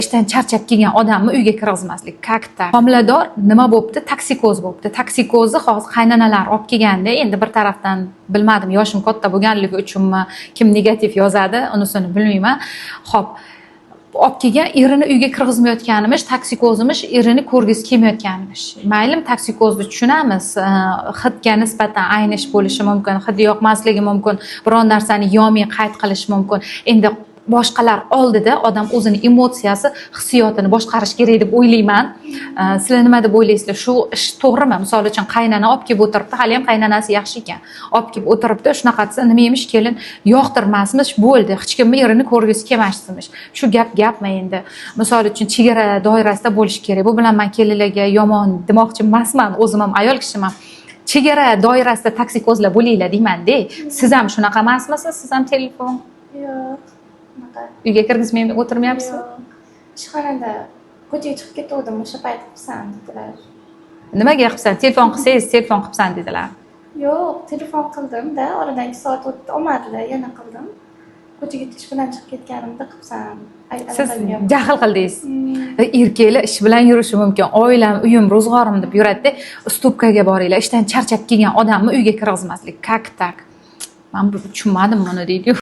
ishdan charchab kelgan odamni uyga kirgizmaslik. Kakta. Homilador nima bo'pti? Toksikoz bo'pti. Toksikozni hozir qaynanalar olib kelganda, endi bir tarafdan bilmadim, yoshim katta bo'lganligi uchunmi, kim negativ yozadi, unisini bilmayman. Xo'p, olib kelgan erini uyga kirgizmayotganimiz, toksikozimiz erini ko'rgisi kelmayotganimiz. Mayli, toksikozni tushunamiz. Hidga nisbatan aynish bo'lishi mumkin, hidi yoqmasligi mumkin, biron narsani yo'may qayd qilish mumkin. Endi boshqalar oldida odam o'zini emotsiyasi, hissiyotini boshqarish kerak deb o'ylayman. Sizlar nima deb o'ylaysizlar? Shu ish to'g'rimi? Misol uchun qaynana olib kelib o'tiribdi, hali ham qaynanasi yaxshi ekan. Olib kelib o'tiribdi, shunaqa desa, nima emish kelin yoqtirmasmish, bo'ldi. Hech kimni erini ko'rgisi kelmasmish. Shu gapmi endi? Misol uchun chegara doirasida bo'lish kerak. Bu bilan men kelinlarga yomon demoqchi emasman, o'zim ham ayol kishiman. Chegara doirasida toksikozlar bo'linglar deyman-da. Siz ham shunaqa emasmisiz? Siz ham telefon? Yo'q. Uyga kirgizmay o'tirmayapsiz? Ishxonada ko'chaga chiqib ketgandim, o'sha payt qilsan dedilar. Nimaga qilsan? Telefon qilsangiz, telefon qilsan dedilar. Yo'q, telefon qildim-da, oradan 2 soat o'tdi, olmadilar, yana qildim. Ko'chaga ish bilan chiqib ketganimda qilsan. Siz jahl qildingiz. Erkaklar ish bilan yurishi mumkin. Oilam, uyim, ro'zg'orim deb yuradi-da, stupkaga boringlar. Ishdan charchab kelgan odamni uyga kirgizmaslik. Kak tak. Men tushunmadim buni deydi.